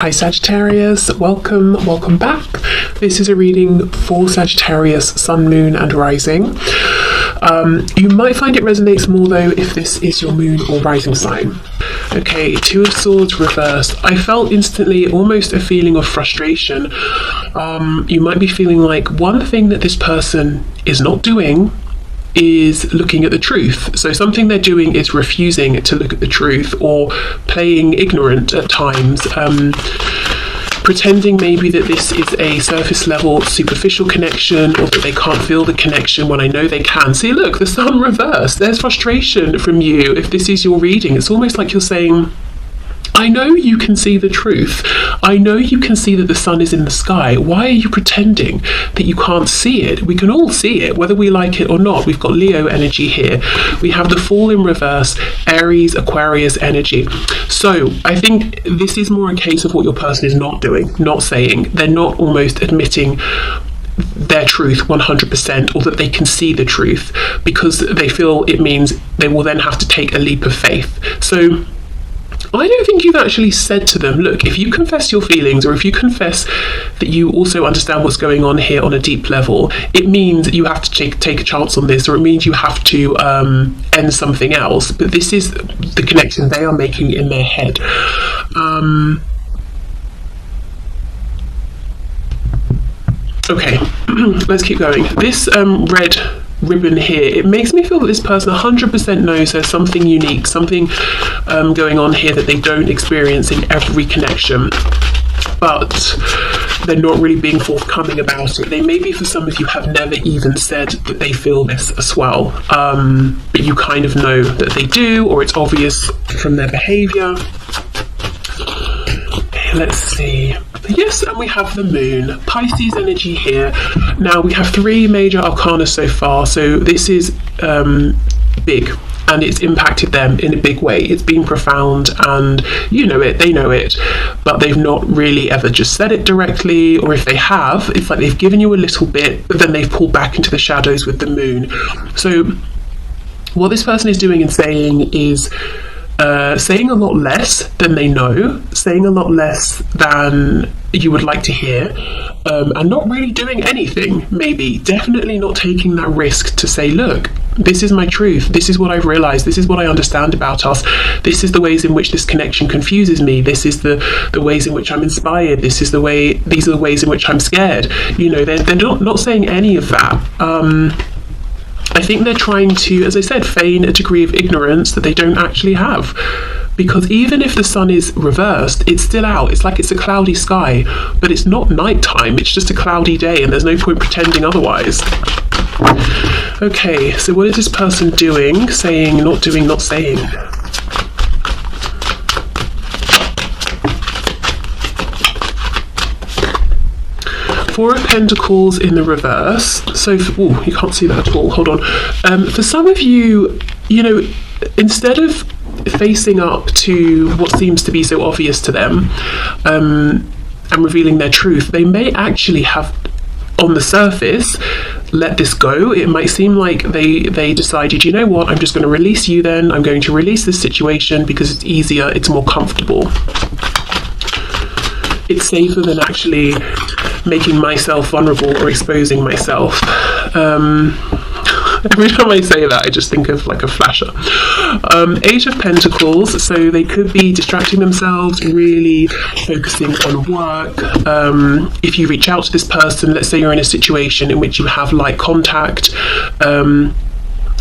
Hi Sagittarius, welcome back. This is a reading for Sagittarius, Sun, Moon and Rising. You might find it resonates more though if this is your Moon or Rising sign. Okay, Two of Swords reversed. I felt instantly almost a feeling of frustration. You might be feeling like one thing that this person is not doing is looking at the truth. So something they're doing is refusing to look at the truth or playing ignorant at times, pretending maybe that this is a surface level superficial connection or that they can't feel the connection when I know they can. See, look, the Sun reversed. There's frustration from you. If this is your reading, it's almost like you're saying, I know you can see the truth. I know you can see that the sun is in the sky. Why are you pretending that you can't see it? We can all see it, whether we like it or not. We've got Leo energy here. We have the Fool in reverse, Aries, Aquarius energy. So I think this is more a case of what your person is not doing, not saying. They're not almost admitting their truth 100% or that they can see the truth because they feel it means they will then have to take a leap of faith. So I don't think you've actually said to them, look, if you confess your feelings or if you confess that you also understand what's going on here on a deep level, it means that you have to take a chance on this, or it means you have to end something else. But this is the connection they are making in their head. Okay, let's keep going. This red ribbon here, it makes me feel that this person 100% knows there's something unique, something going on here that they don't experience in every connection, but they're not really being forthcoming about it. They maybe for some of you have never even said that they feel this as well, but you kind of know that they do, or it's obvious from their behavior. Let's see. Yes, and we have the Moon, Pisces energy here. Now we have three major arcana so far, so this is big, and it's impacted them in a big way. It's been profound, and you know it, they know it, but they've not really ever just said it directly, or if they have, it's like they've given you a little bit, but then they've pulled back into the shadows with the Moon. So what this person is doing and saying is saying a lot less than they know, saying a lot less than you would like to hear, and not really doing anything, maybe, definitely not taking that risk to say, look, this is my truth, this is what I've realised, this is what I understand about us, this is the ways in which this connection confuses me, this is the ways in which I'm inspired, these are the ways in which I'm scared. You know, they're not saying any of that. I think they're trying to, as I said, feign a degree of ignorance that they don't actually have. Because even if the sun is reversed, it's still out. It's like it's a cloudy sky, but it's not nighttime. It's just a cloudy day, and there's no point pretending otherwise. Okay, so what is this person doing, saying, not doing, not saying? Four of Pentacles in the reverse. So, oh, you can't see that at all. Hold on. For some of you, you know, instead of facing up to what seems to be so obvious to them and revealing their truth, they may actually have, on the surface, let this go. It might seem like they decided, you know what, I'm just going to release you then. I'm going to release this situation because it's easier, it's more comfortable. It's safer than actually making myself vulnerable or exposing myself. Every time I say that, I just think of like a flasher. Age of Pentacles, so they could be distracting themselves, really focusing on work. If you reach out to this person, let's say you're in a situation in which you have light contact,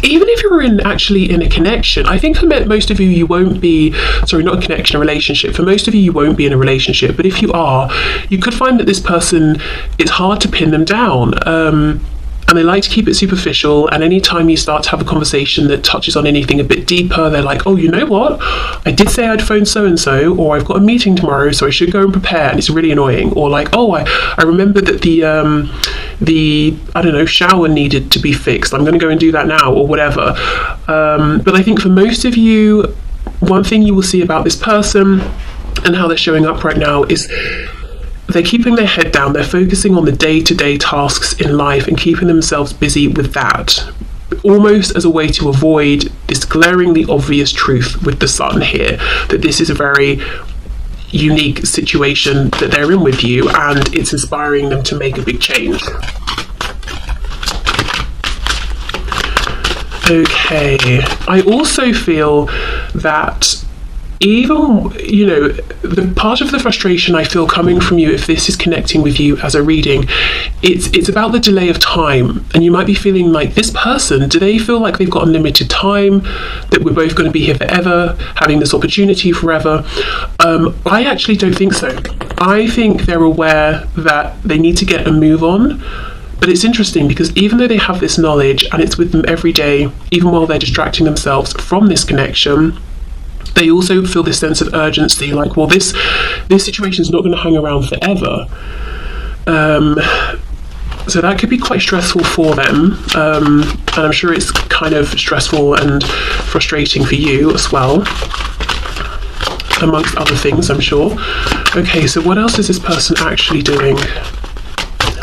even if you're actually in a connection, I think for most of you, you won't be, sorry, not a connection, a relationship. For most of you, you won't be in a relationship. But if you are, you could find that this person, it's hard to pin them down. And they like to keep it superficial, and anytime you start to have a conversation that touches on anything a bit deeper, they're like, oh, you know what, I did say I'd phone so-and-so, or I've got a meeting tomorrow, so I should go and prepare, and it's really annoying. Or like, oh, I remember that the I don't know, shower needed to be fixed, I'm going to go and do that now, or whatever. But I think for most of you, one thing you will see about this person and how they're showing up right now is they're keeping their head down, they're focusing on the day-to-day tasks in life and keeping themselves busy with that, almost as a way to avoid this glaringly obvious truth with the sun here, that this is a very unique situation that they're in with you, and it's inspiring them to make a big change. Okay, I also feel that even, you know, the part of the frustration I feel coming from you, if this is connecting with you as a reading, it's about the delay of time. And you might be feeling like, this person, do they feel like they've got unlimited time, that we're both going to be here forever, having this opportunity forever? I actually don't think so. I think they're aware that they need to get a move on. But it's interesting because even though they have this knowledge and it's with them every day, even while they're distracting themselves from this connection, they also feel this sense of urgency, like, well, this situation is not going to hang around forever. So that could be quite stressful for them, and I'm sure it's kind of stressful and frustrating for you as well, amongst other things, I'm sure. Okay, so what else is this person actually doing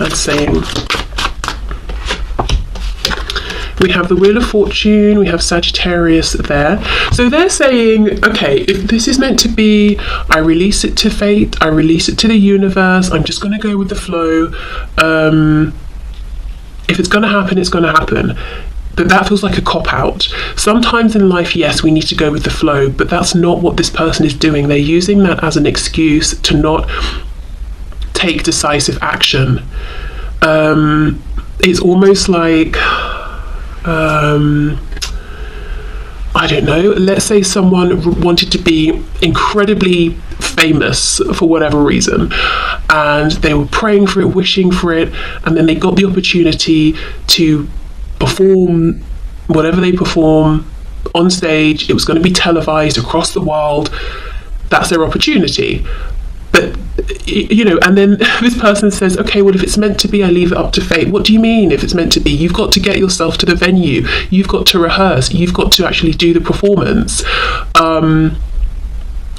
and saying? We have the Wheel of Fortune, we have Sagittarius there. So they're saying, okay, if this is meant to be, I release it to fate, I release it to the universe, I'm just going to go with the flow. If it's going to happen, it's going to happen. But that feels like a cop-out. Sometimes in life, yes, we need to go with the flow, but that's not what this person is doing. They're using that as an excuse to not take decisive action. It's almost like, I don't know, let's say someone wanted to be incredibly famous for whatever reason, and they were praying for it, wishing for it, and then they got the opportunity to perform whatever they perform on stage. It was going to be televised across the world. That's their opportunity. But, you know, and then this person says, okay, well, if it's meant to be, I leave it up to fate. What do you mean, if it's meant to be? You've got to get yourself to the venue. You've got to rehearse. You've got to actually do the performance.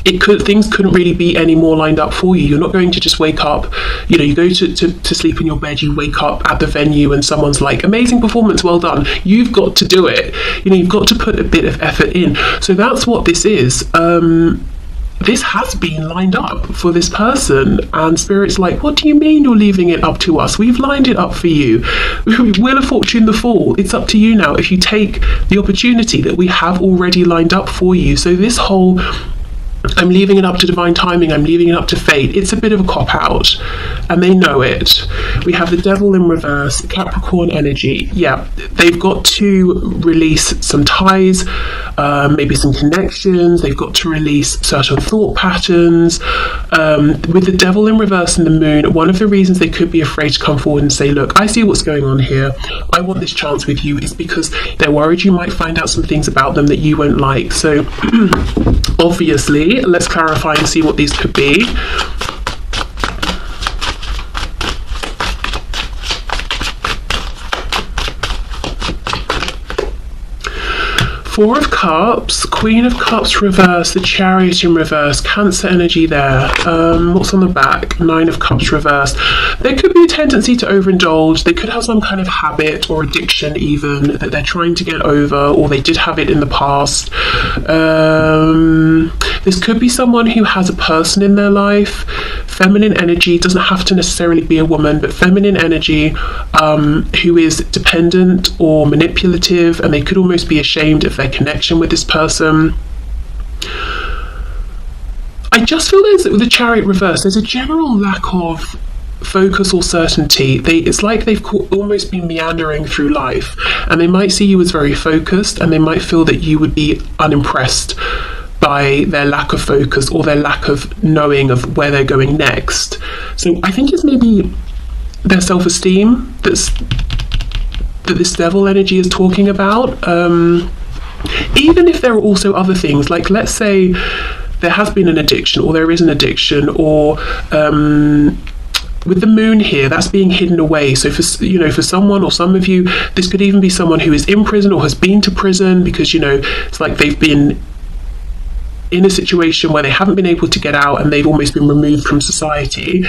Things couldn't really be any more lined up for you. You're not going to just wake up, you know, you go to sleep in your bed, you wake up at the venue and someone's like, amazing performance, well done. You've got to do it. You know, you've got to put a bit of effort in. So that's what this is. This has been lined up for this person, and Spirit's like, what do you mean you're leaving it up to us? We've lined it up for you. Wheel of Fortune, the Fool, it's up to you now if you take the opportunity that we have already lined up for you. So this whole, I'm leaving it up to divine timing, I'm leaving it up to fate, it's a bit of a cop-out, and they know it. We have the Devil in reverse, Capricorn energy. Yeah, they've got to release some ties, maybe some connections, they've got to release certain thought patterns. With the Devil in reverse and the Moon, one of the reasons they could be afraid to come forward and say, look, I see what's going on here, I want this chance with you, is because they're worried you might find out some things about them that you won't like. So obviously, let's clarify and see what these could be. Four of Cups, Queen of Cups reverse, the Chariot in reverse, Cancer energy there. What's on the back? Nine of Cups reverse. There could be a tendency to overindulge. They could have some kind of habit or addiction even that they're trying to get over, or they did have it in the past. This could be someone who has a person in their life. Feminine energy, doesn't have to necessarily be a woman, but feminine energy, who is dependent or manipulative, and they could almost be ashamed of their connection with this person. I just feel there's, with the Chariot reverse, there's a general lack of focus or certainty. It's like they've almost been meandering through life, and they might see you as very focused, and they might feel that you would be unimpressed by their lack of focus or their lack of knowing of where they're going next. So I think it's maybe their self-esteem that this Devil energy is talking about. Even if there are also other things, like let's say there has been an addiction, or there is an addiction, or with the Moon here, that's being hidden away. So for someone, or some of you, this could even be someone who is in prison or has been to prison, because it's like they've been in a situation where they haven't been able to get out and they've almost been removed from society.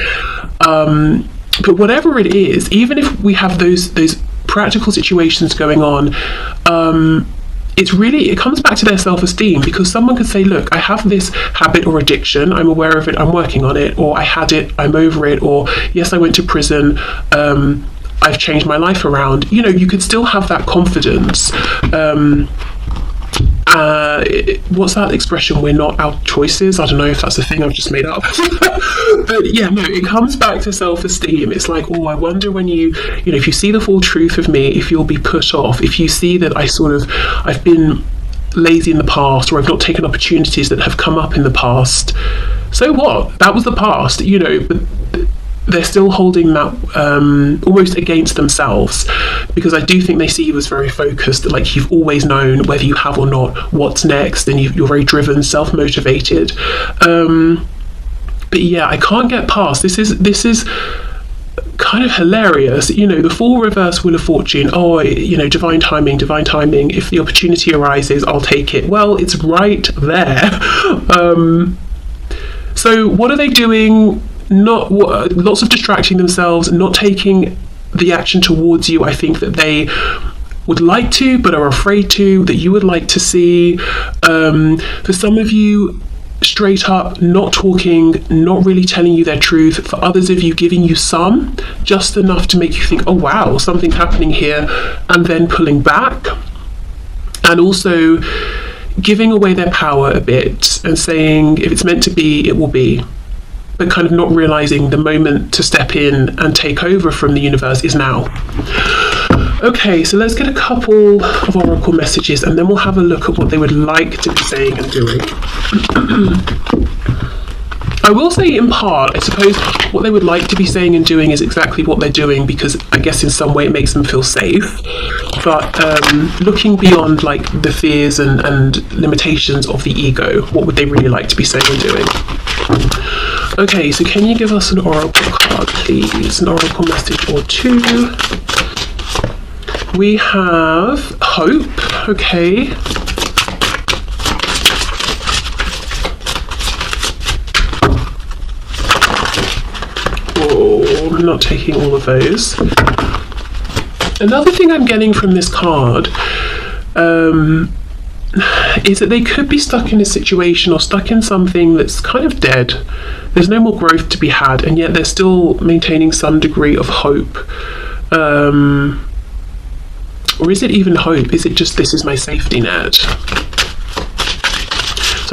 But whatever it is, even if we have those practical situations going on, it comes back to their self-esteem, because someone could say, look, I have this habit or addiction, I'm aware of it, I'm working on it, or I had it, I'm over it, or yes, I went to prison, I've changed my life around. You know, you could still have that confidence. What's that expression? We're not our choices. I don't know if that's a thing I've just made up. But yeah, no, it comes back to self-esteem. It's like, oh, I wonder when if you see the full truth of me, if you'll be put off, if you see that I've been lazy in the past, or I've not taken opportunities that have come up in the past. So what? That was the past, but they're still holding that almost against themselves, because I do think they see you as very focused, like you've always known, whether you have or not, what's next, and you're very driven, self-motivated. But yeah, I can't get past this is kind of hilarious. The full reverse Wheel of Fortune. Oh, divine timing. If the opportunity arises, I'll take it. Well, it's right there. So what are they doing? Lots of distracting themselves, not taking the action towards you. I think that they would like to, but are afraid to, that you would like to see. For some of you, straight up not talking, not really telling you their truth. For others of you, giving you just enough to make you think, oh wow, something's happening here, and then pulling back. And also giving away their power a bit and saying, if it's meant to be, it will be. But kind of not realizing the moment to step in and take over from the universe is now. Okay, so let's get a couple of oracle messages, and then we'll have a look at what they would like to be saying and doing. I will say, in part, I suppose what they would like to be saying and doing is exactly what they're doing, because I guess in some way it makes them feel safe. But looking beyond like the fears and limitations of the ego, what would they really like to be saying and doing? Okay, so can you give us an oracle card, please? An oracle message or two. We have hope. Okay. Oh, I'm not taking all of those. Another thing I'm getting from this card is that they could be stuck in a situation or stuck in something that's kind of dead. There's no more growth to be had, and yet they're still maintaining some degree of hope. Or is it even hope? Is it just, this is my safety net? So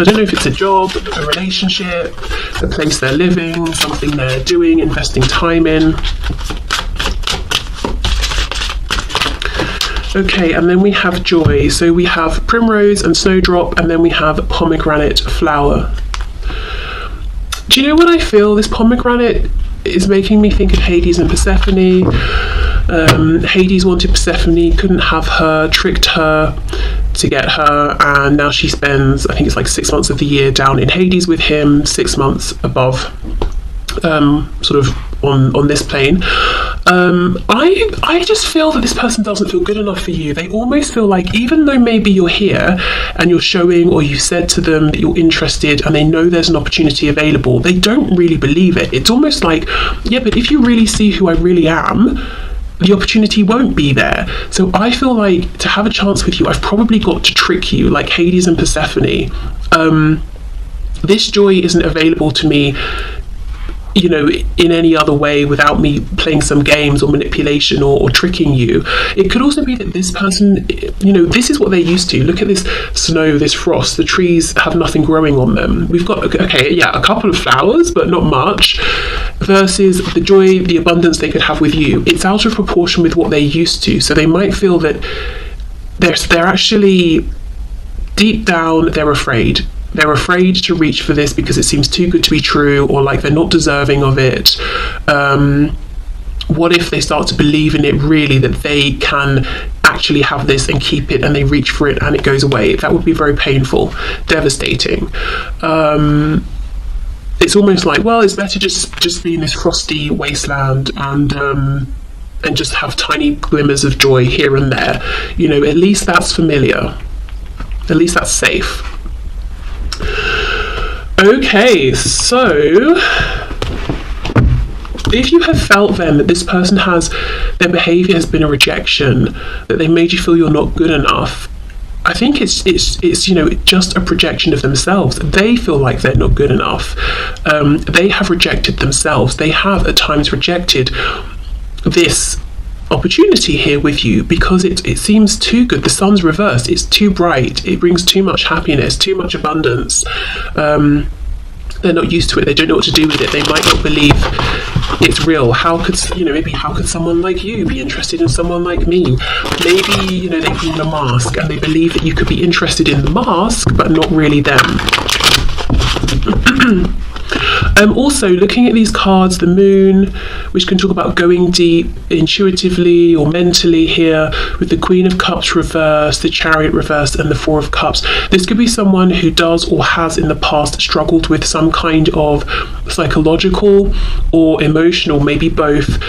I don't know if it's a job, a relationship, a place they're living, something they're doing, investing time in. Okay, and then we have joy. So we have primrose and snowdrop, and then we have pomegranate flower. Do you know what I feel? This pomegranate is making me think of Hades and Persephone. Hades wanted Persephone, couldn't have her, tricked her to get her, and now she spends, I think it's like 6 months of the year down in Hades with him, 6 months above, sort of on this plane. I just feel that this person doesn't feel good enough for you. They almost feel like, even though maybe you're here and you're showing, or you said to them that you're interested and they know there's an opportunity available, they don't really believe it. It's almost like, yeah, but if you really see who I really am, the opportunity won't be there. So I feel like, to have a chance with you, I've probably got to trick you, like Hades and Persephone. This joy isn't available to me, in any other way without me playing some games or manipulation or tricking you. It could also be that this person, this is what they're used to. Look at this snow, this frost, the trees have nothing growing on them. We've got, a couple of flowers, but not much, versus the joy, the abundance they could have with you. It's out of proportion with what they're used to. So they might feel that they're actually, deep down, they're afraid. They're afraid to reach for this because it seems too good to be true, or like they're not deserving of it. What if they start to believe in it really, that they can actually have this and keep it, and they reach for it and it goes away? That would be very painful, devastating. It's almost like, well, it's better just be in this frosty wasteland and just have tiny glimmers of joy here and there. At least that's familiar. At least that's safe. Okay, so if you have felt then that this person their behaviour has been a rejection, that they made you feel you're not good enough, I think it's just a projection of themselves. They feel like they're not good enough. They have rejected themselves. They have at times rejected this opportunity here with you because it seems too good. The sun's reversed. It's too bright. It brings too much happiness, too much abundance. They're not used to it. They don't know what to do with it. They might not believe it's real. How could someone like you be interested in someone like me? Maybe they've been a mask and they believe that you could be interested in the mask but not really them. Also, looking at these cards, the moon, which can talk about going deep intuitively or mentally here, with the Queen of Cups reversed, the Chariot reversed, and the Four of Cups. This could be someone who does or has in the past struggled with some kind of psychological or emotional, maybe both,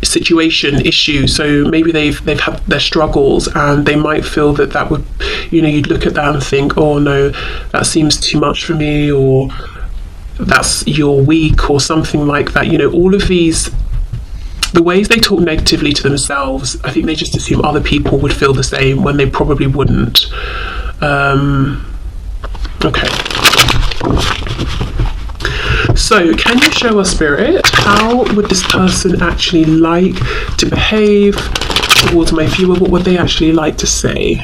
situation issue. So maybe they've had their struggles and they might feel that would, you'd look at that and think, oh no, that seems too much for me, or you're weak, or something like that. All of these, the ways they talk negatively to themselves, I think they just assume other people would feel the same when they probably wouldn't. Okay. So, can you show us, Spirit, how would this person actually like to behave towards my viewer? What would they actually like to say?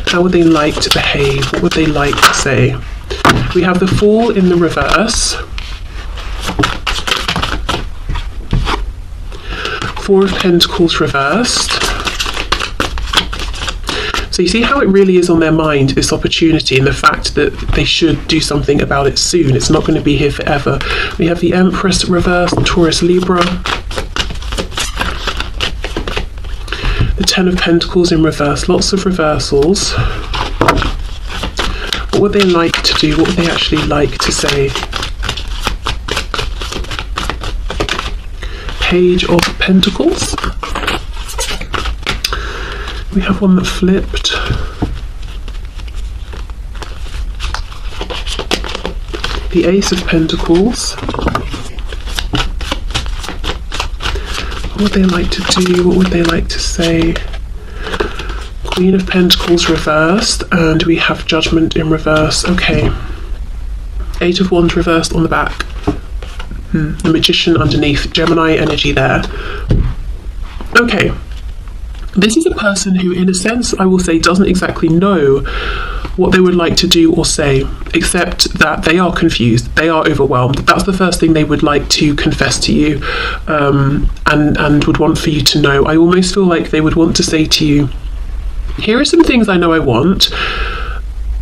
How would they like to behave? What would they like to say? We have the Fool in the reverse. Four of Pentacles reversed. So you see how it really is on their mind, this opportunity, and the fact that they should do something about it soon. It's not going to be here forever. We have the Empress reversed, Taurus Libra. The Ten of Pentacles in reverse. Lots of reversals. What would they like to do? What would they actually like to say? Page of Pentacles. We have one that flipped. The Ace of Pentacles. What would they like to do? What would they like to say? Queen of Pentacles reversed, and we have Judgment in reverse. Okay. Eight of Wands reversed on the back. The Magician underneath. Gemini energy there. Okay. This is a person who, in a sense, I will say, doesn't exactly know what they would like to do or say, except that they are confused, they are overwhelmed. That's the first thing they would like to confess to you, and would want for you to know. I almost feel like they would want to say to you, here are some things I know I want,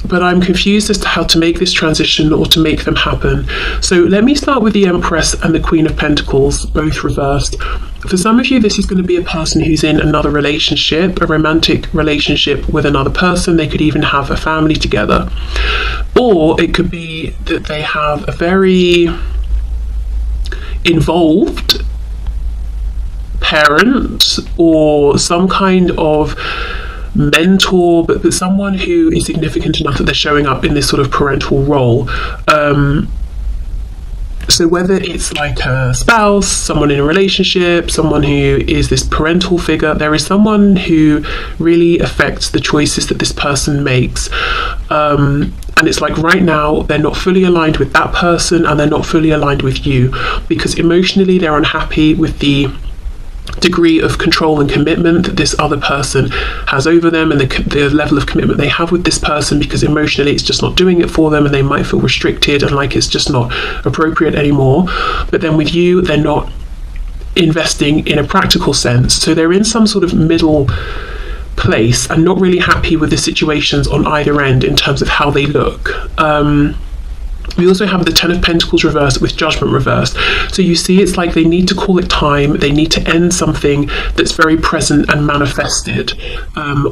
but I'm confused as to how to make this transition or to make them happen. So let me start with the Empress and the Queen of Pentacles, both reversed. For some of you, this is going to be a person who's in another relationship, a romantic relationship with another person. They could even have a family together. Or it could be that they have a very involved parent or some kind of mentor, but someone who is significant enough that they're showing up in this sort of parental role. So whether it's like a spouse, someone in a relationship, someone who is this parental figure, there is someone who really affects the choices that this person makes. And it's like right now they're not fully aligned with that person and they're not fully aligned with you, because emotionally they're unhappy with the degree of control and commitment that this other person has over them, and the level of commitment they have with this person, because emotionally it's just not doing it for them and they might feel restricted and like it's just not appropriate anymore. But then with you, they're not investing in a practical sense, so they're in some sort of middle place and not really happy with the situations on either end in terms of how they look. We also have the Ten of Pentacles reversed with Judgment reversed. So you see, it's like they need to call it time. They need to end something that's very present and manifested,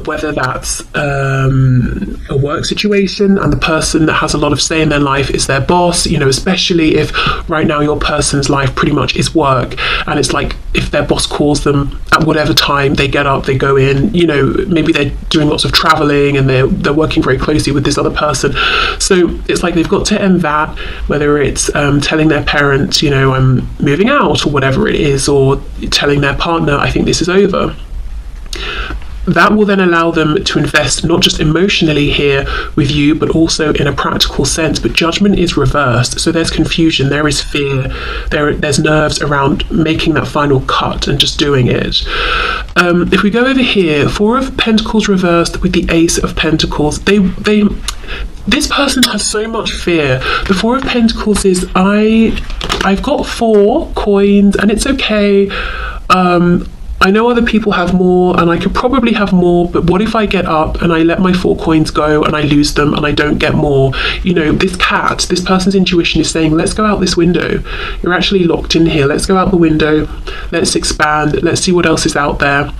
whether that's a work situation and the person that has a lot of say in their life is their boss, especially if right now your person's life pretty much is work, and it's like if their boss calls them at whatever time, they get up, they go in, maybe they're doing lots of traveling and they're working very closely with this other person. So it's like they've got to end that, whether it's telling their parents, I'm moving out, or whatever it is, or telling their partner, I think this is over. That will then allow them to invest not just emotionally here with you, but also in a practical sense. But judgment is reversed. So there's confusion, there is fear, there's nerves around making that final cut and just doing it. If we go over here, Four of Pentacles reversed with the Ace of Pentacles, this person has so much fear. The Four of Pentacles is, I've got 4 coins and it's okay. I know other people have more and I could probably have more, but what if I get up and I let my 4 coins go and I lose them and I don't get more? You know, this person's intuition is saying, let's go out this window. You're actually locked in here. Let's go out the window. Let's expand. Let's see what else is out there.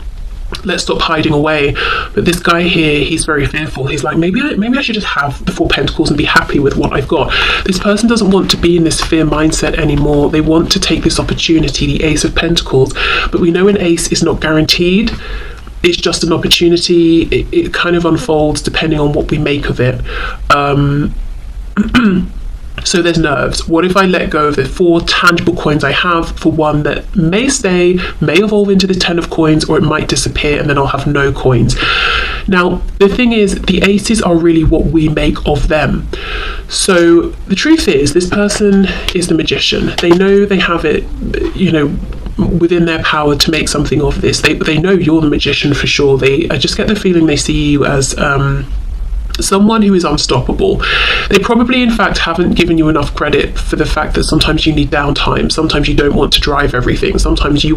Let's stop hiding away. But this guy here, he's very fearful. He's like, maybe I should just have the 4 Pentacles and be happy with what I've got. This person doesn't want to be in this fear mindset anymore. They want to take this opportunity, the Ace of Pentacles. But we know an ace is not guaranteed. It's just an opportunity. It kind of unfolds depending on what we make of it. So there's nerves. What if I let go of the 4 tangible coins I have for one that may stay, may evolve into the 10 of coins, or it might disappear and then I'll have no coins. Now, the thing is, the aces are really what we make of them. So the truth is, this person is the magician. They know they have it, you know, within their power to make something of this. They know you're the magician for sure. I just get the feeling they see you as someone who is unstoppable. They probably in fact haven't given you enough credit for the fact that sometimes you need downtime, sometimes you don't want to drive everything, sometimes you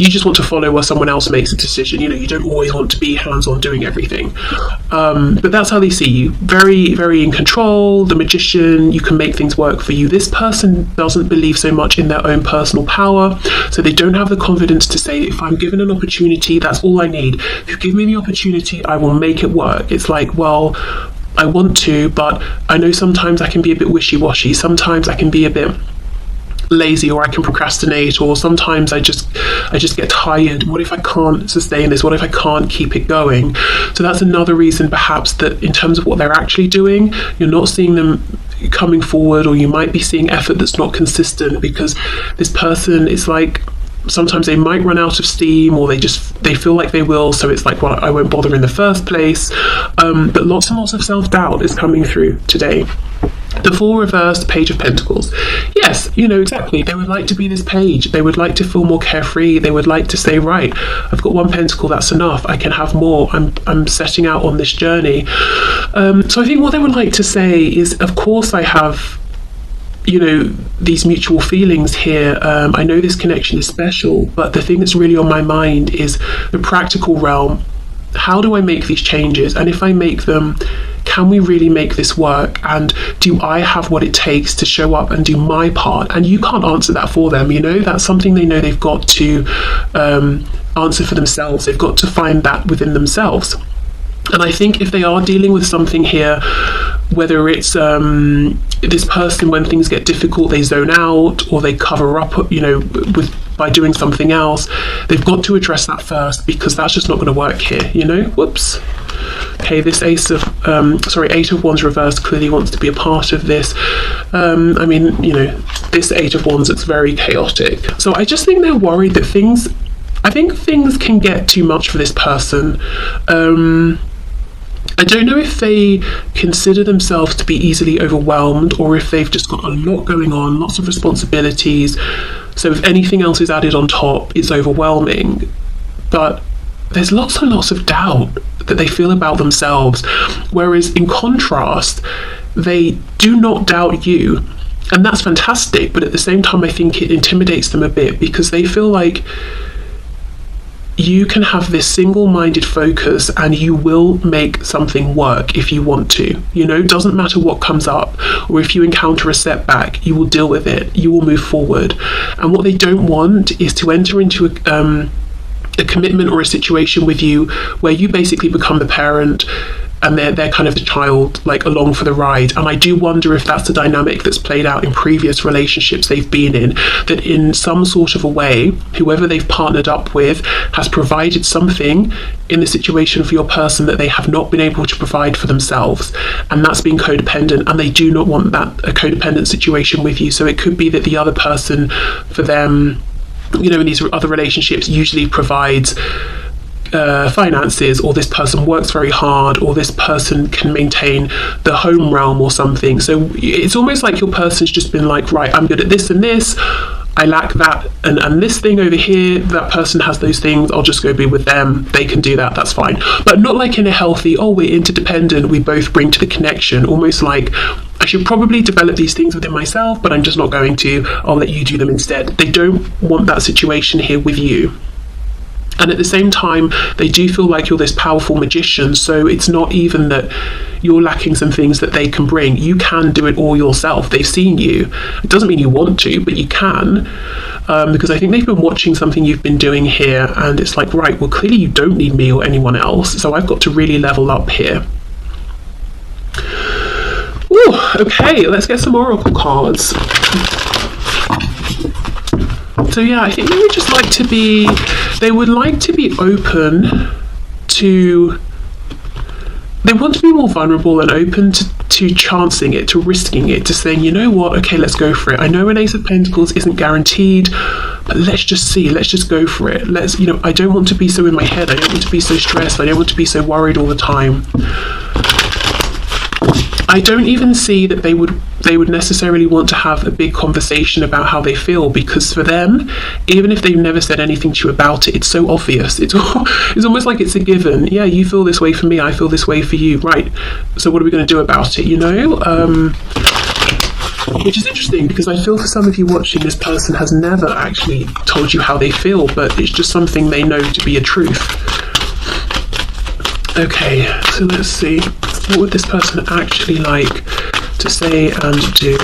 just want to follow where someone else makes a decision. You know, you don't always want to be hands-on doing everything. But that's how they see you. Very, very in control, the magician, you can make things work for you. This person doesn't believe so much in their own personal power, so they don't have the confidence to say, if I'm given an opportunity, that's all I need. If you give me the opportunity, I will make it work. It's like, well, I want to, but I know sometimes I can be a bit wishy-washy. Sometimes I can be a bit lazy, or I can procrastinate, or sometimes I just get tired. What if I can't sustain this? What if I can't keep it going? So that's another reason perhaps that in terms of what they're actually doing, you're not seeing them coming forward, or you might be seeing effort that's not consistent, because this person is like, sometimes they might run out of steam, or they feel like they will, so it's like, well, I won't bother in the first place. But lots and lots of self-doubt is coming through today. The 4 reversed Page of Pentacles. Yes, you know, exactly. They would like to be this page. They would like to feel more carefree. They would like to say, right, I've got 1 pentacle, that's enough. I can have more. I'm setting out on this journey. So I think what they would like to say is, of course I have, you know, these mutual feelings here. I know this connection is special, but the thing that's really on my mind is the practical realm. How do I make these changes? And if I make them, can we really make this work? And do I have what it takes to show up and do my part? And you can't answer that for them, you know, that's something they know they've got to answer for themselves. They've got to find that within themselves. And I think if they are dealing with something here, whether it's this person, when things get difficult, they zone out, or they cover up, you know, by doing something else, they've got to address that first, because that's just not going to work here, you know. Whoops. Okay, this Eight of Wands reversed clearly wants to be a part of this. I mean, you know, this Eight of Wands, it's very chaotic. So I just think they're worried that things can get too much for this person. I don't know if they consider themselves to be easily overwhelmed, or if they've just got a lot going on, lots of responsibilities. So if anything else is added on top, it's overwhelming. But there's lots and lots of doubt that they feel about themselves. Whereas in contrast, they do not doubt you. And that's fantastic. But at the same time, I think it intimidates them a bit, because they feel like you can have this single-minded focus and you will make something work if you want to. You know, it doesn't matter what comes up, or if you encounter a setback, you will deal with it, you will move forward. And what they don't want is to enter into a commitment or a situation with you where you basically become the parent and they're kind of the child, like, along for the ride. And I do wonder if that's the dynamic that's played out in previous relationships they've been in, that in some sort of a way, whoever they've partnered up with has provided something in the situation for your person that they have not been able to provide for themselves, and that's being codependent, and they do not want that, a codependent situation with you. So it could be that the other person, for them, you know, in these other relationships usually provides finances, or this person works very hard, or this person can maintain the home realm or something. So it's almost like your person's just been like, right, I'm good at this and this, I lack that and this thing over here, that person has those things, I'll just go be with them, they can do that, that's fine. But not like in a healthy, oh, we're interdependent, we both bring to the connection, almost like I should probably develop these things within myself, but I'm just not going to, I'll let you do them instead. They don't want that situation here with you. And at the same time, they do feel like you're this powerful magician, so it's not even that you're lacking some things that they can bring. You can do it all yourself. They've seen you. It doesn't mean you want to, but you can, because I think they've been watching something you've been doing here, and it's like, right, well, clearly you don't need me or anyone else, so I've got to really level up here. Ooh, okay, let's get some oracle cards. So yeah, I think they would just like to be, they would like to be open to, they want to be more vulnerable and open to chancing it, to risking it, to saying, you know what, okay, let's go for it. I know an Ace of Pentacles isn't guaranteed, but let's just see, let's just go for it. Let's, you know, I don't want to be so in my head, I don't want to be so stressed, I don't want to be so worried all the time. I don't even see that they would necessarily want to have a big conversation about how they feel, because for them, even if they've never said anything to you about it, it's so obvious. It's almost like it's a given. Yeah, you feel this way for me, I feel this way for you. Right, so what are we going to do about it, you know? Which is interesting, because I feel for some of you watching, this person has never actually told you how they feel, but it's just something they know to be a truth. Okay, so let's see. What would this person actually like to say and do?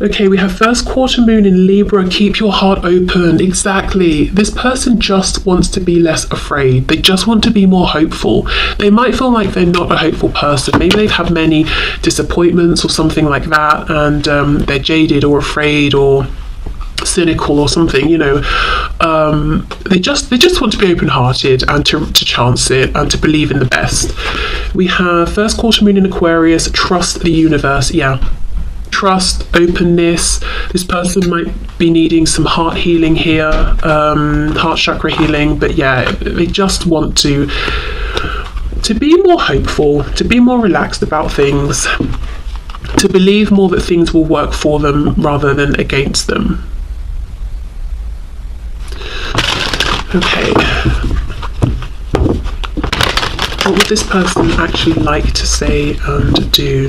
Okay, we have first quarter moon in Libra. Keep your heart open. Exactly. This person just wants to be less afraid. They just want to be more hopeful. They might feel like they're not a hopeful person. Maybe they've had many disappointments or something like that, and they're jaded or afraid or cynical or something, you know. They just want to be open-hearted and to chance it and to believe in the best. We have first quarter moon in Aquarius. Trust the universe. Yeah, trust, openness. This person might be needing some heart healing here, heart chakra healing, but yeah, they just want to be more hopeful, to be more relaxed about things, to believe more that things will work for them rather than against them. Okay, what would this person actually like to say and do?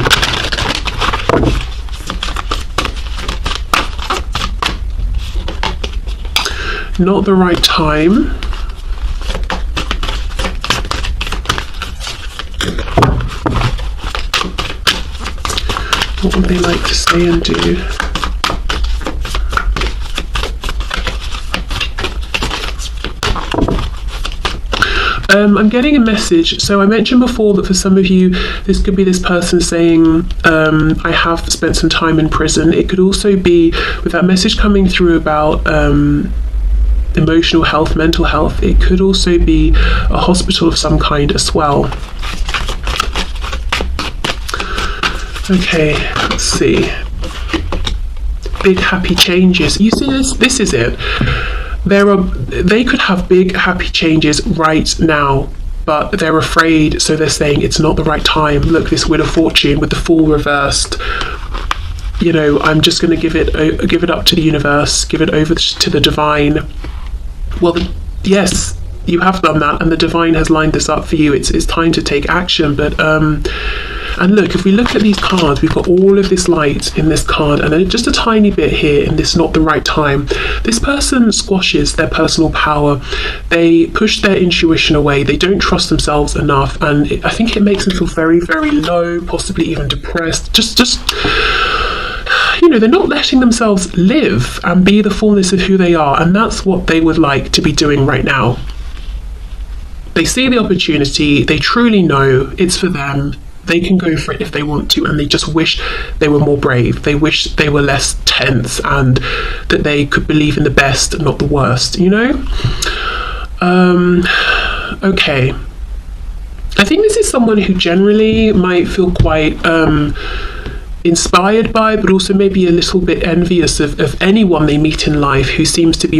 Not the right time. What would they like to say and do? I'm getting a message. So I mentioned before that for some of you, this could be this person saying, I have spent some time in prison. It could also be, with that message coming through about emotional health, mental health, it could also be a hospital of some kind as well. Okay, let's see. Big happy changes. You see this? This is it. They could have big happy changes right now, but they're afraid, so they're saying it's not the right time. Look, this Wheel of Fortune with the Fool reversed. You know, I'm just going to give it up to the universe, give it over to the divine. Well, yes, you have done that, and the divine has lined this up for you. It's time to take action. But and look, if we look at these cards, we've got all of this light in this card, and then just a tiny bit here in this not the right time. This person squashes their personal power. They push their intuition away. They don't trust themselves enough, and I think it makes them feel very, very low, possibly even depressed. Just you know, they're not letting themselves live and be the fullness of who they are, and that's what they would like to be doing right now. They see the opportunity, they truly know it's for them, they can go for it if they want to, and they just wish they were more brave. They wish they were less tense and that they could believe in the best and not the worst, you know? Okay. I think this is someone who generally might feel quite inspired by, but also maybe a little bit envious of anyone they meet in life who seems to be